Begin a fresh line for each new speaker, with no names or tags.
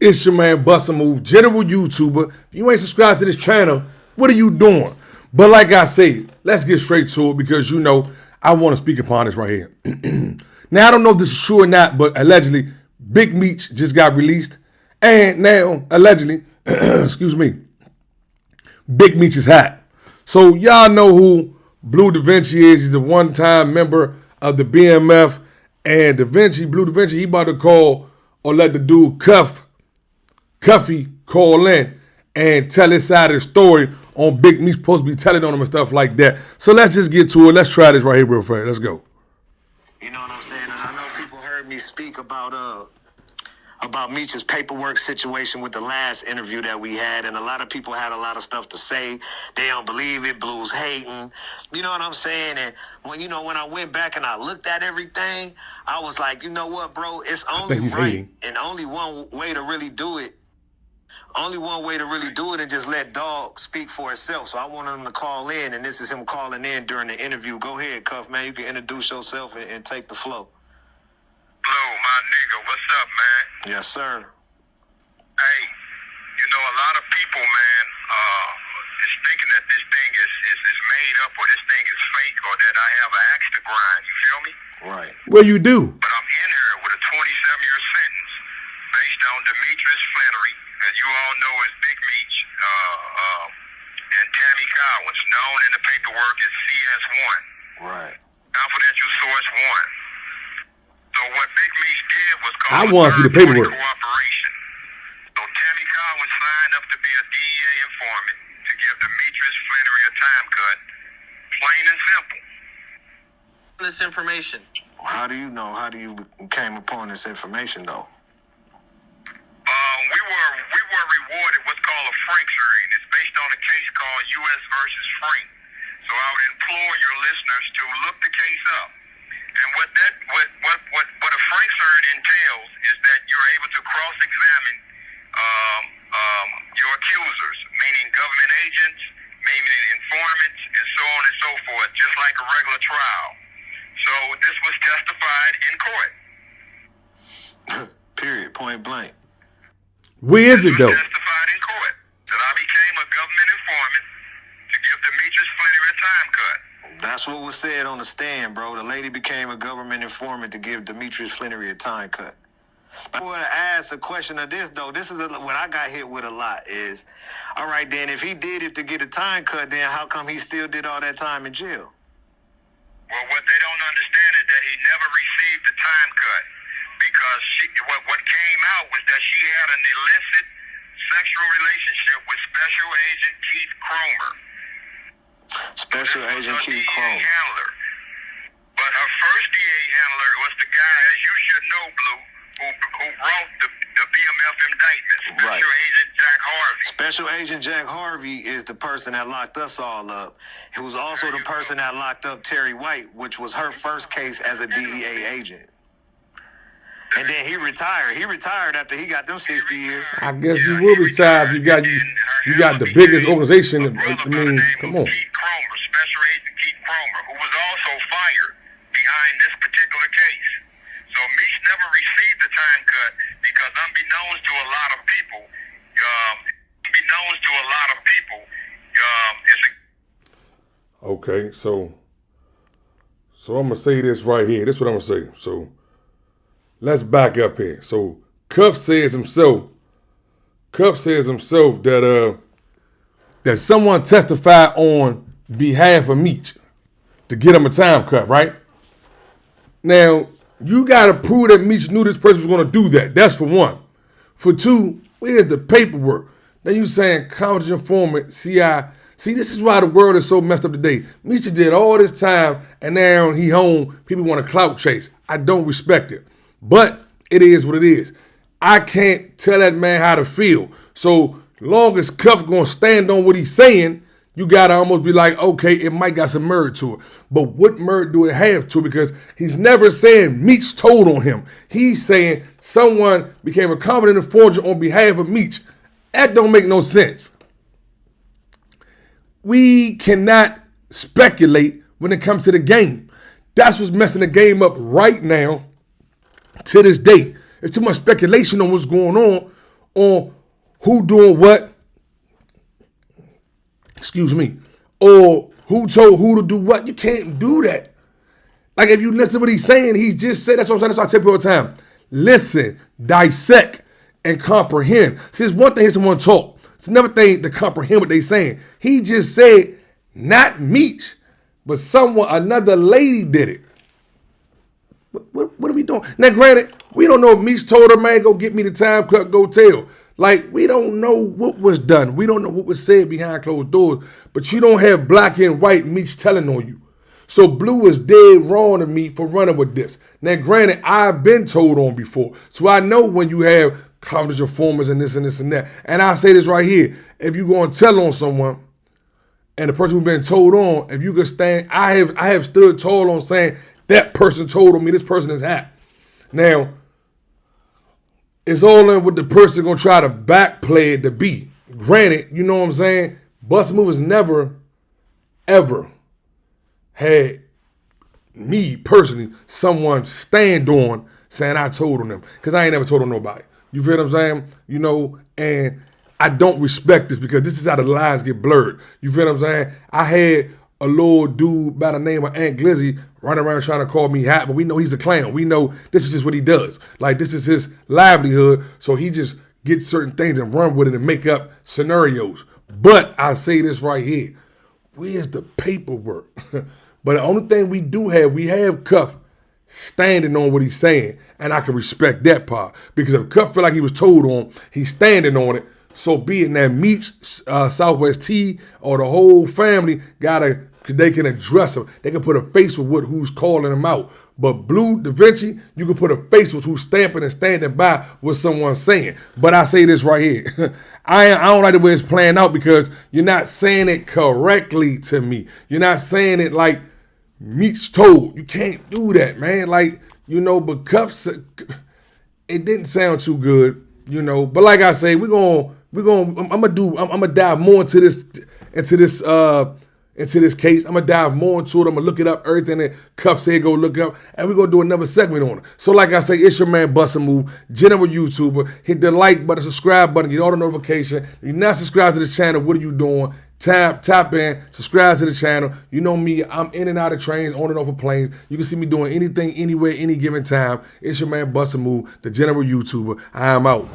It's your man Busta Move, general YouTuber. If you ain't subscribed to this channel, what are you doing? But like I said, let's get straight to it because you know I want to speak upon this right here. Now I don't know if this is true or not, but allegedly Big Meech just got released, and now allegedly, excuse me, Big Meech is hot. So y'all know who Blue Da Vinci is. He's a one-time member of the BMF, and Blue Da Vinci, he about to call or let the dude Cuffy call in and tell his side of the story on Big Meech supposed to be telling on him and stuff like that. So let's just get to it. Let's try this right here real fast. Let's go.
You know what I'm saying? And I know people heard me speak about Meech's paperwork situation with the last interview that we had, and a lot of people had a lot of stuff to say. They don't believe it, Blue's hating. You know what I'm saying? And when I went back and I looked at everything, I was like, you know what, bro? It's only right hating. And only one way to really do it. Only one way to really do it and just let Dog speak for itself. So I wanted him to call in, and this is him calling in during the interview. Go ahead, Cuff, man. You can introduce yourself and take the flow.
Blue, my nigga, what's up, man?
Yes, sir.
Hey, you know, a lot of people, man, is thinking that this thing is made up or this thing is fake or that I have an axe to grind. You feel me?
Right.
Well, you do.
But I'm in here with a 27-year sentence based on Demetrius Flannery, as you all know as Big Meech, and Tammy Collins, known in the paperwork as CS1.
Right.
Confidential source 1. So what Big Meech did was called
I want to see the paperwork.
Cooperation. So Tammy Collins signed up to be a DEA informant to give Demetrius Flannery a time cut, plain and simple.
This information. How do you know? How do you came upon this information, though?
We were rewarded what's called a Frank hearing. It's based on a case called U.S. versus Frank. So I would implore your listeners to look the case up. And what a Frank hearing entails is that you're able to cross-examine your accusers, meaning government agents, meaning informants, and so on and so forth, just like a regular trial. So this was testified in court.
Period. Point blank.
Where is it though?
Testified in court that I became a government informant to give Demetrius Flannery a time cut.
That's what was said on the stand, bro. The lady became a government informant to give Demetrius Flannery a time cut. I want to ask a question of this, though. This is what I got hit with a lot is, all right, then, if he did it to get a time cut, then how come he still did all that time in jail?
Well, what they don't understand is that he never received the time cut because what came out was that she had an illicit sexual relationship with Special Agent Keith Cromer.
Special Agent Keith Cromer.
Handler. But her first DA handler was the guy, as you should know, Blue, who wrote the BMF indictment, Special Agent Jack Harvey.
Special Agent Jack Harvey is the person that locked us all up. He was also the person that locked up Terry White, which was her first case as a DEA agent. And then he retired. He retired after he got them 60 years.
I guess you will retire if you got the biggest organization. I mean, come on.
Keith Cromer, Special Agent Keith Cromer, who was also fired behind this particular case. So Meech never received the time cut because unbeknownst to a lot of people,
Okay, so I'm gonna say this right here. This is what I'm gonna say. So let's back up here. So Cuff says himself that that someone testified on behalf of Meech to get him a time cut, right? Now, you gotta prove that Meech knew this person was gonna do that. That's for one. For two, where's the paperwork? Now you saying college informant, See, this is why the world is so messed up today. Meech did all this time, and now he home. People want to clout chase. I don't respect it. But it is what it is. I can't tell that man how to feel. So long as Cuff gonna stand on what he's saying, you gotta almost be like, okay, it might got some merit to it. But what merit do it have to it? Because he's never saying Meech told on him. He's saying someone became a confident informant on behalf of Meech. That don't make no sense. We cannot speculate when it comes to the game. That's what's messing the game up right now to this day. There's too much speculation on what's going on who doing what, excuse me, or who told who to do what. You can't do that. Like, if you listen to what he's saying, he just said, that's what I'm saying, that's what I tell people all the time. Listen, dissect, and comprehend. See, it's one thing to hear someone talk. It's another thing to comprehend what they're saying. He just said, not Meech, but another lady did it. What are we doing? Now, granted, we don't know if Meech told her, man, go get me the time cut, go tell. Like, we don't know what was done. We don't know what was said behind closed doors. But you don't have black and white Meech telling on you. So Blue is dead wrong to me for running with this. Now, granted, I've been told on before. So I know when you have confidential informers and this and this and that. And I say this right here. If you go and tell on someone, and the person who's been told on, if you can stand, I have stood tall on saying, that person told on me, this person is hot. Now, it's all in what the person gonna try to backplay it to be. Granted, you know what I'm saying? Bust Move has never, ever had me personally, someone stand on saying I told on them. Because I ain't never told on nobody. You feel what I'm saying? You know, and I don't respect this because this is how the lines get blurred. You feel what I'm saying? I had a little dude by the name of Aunt Glizzy running around trying to call me hot, but we know he's a clown. We know this is just what he does. Like, this is his livelihood, so he just gets certain things and run with it and make up scenarios. But I say this right here. Where's the paperwork? But the only thing we have Cuff standing on what he's saying, and I can respect that part. Because if Cuff feel like he was told on, he's standing on it, so be it. Now, Meech, Southwest T, or the whole family they can address him. They can put a face with who's calling him out. But Blue Da Vinci, you can put a face with who's stamping and standing by what someone's saying. But I say this right here. I don't like the way it's playing out because you're not saying it correctly to me. You're not saying it like Meech told. You can't do that, man. Like, you know, but Cuffs, it didn't sound too good, you know. But like I say, I'm gonna dive more into this case. I'm gonna dive more into it. I'm gonna look it up, everything that Cuff said, go look up, and we're gonna do another segment on it. So like I say, it's your man Bust a Move, general YouTuber. Hit the like button, subscribe button, get all the notification. If you're not subscribed to the channel, what are you doing? Tap in, subscribe to the channel. You know me, I'm in and out of trains, on and off of planes. You can see me doing anything, anywhere, any given time. It's your man Bust a Move, the general YouTuber. I am out.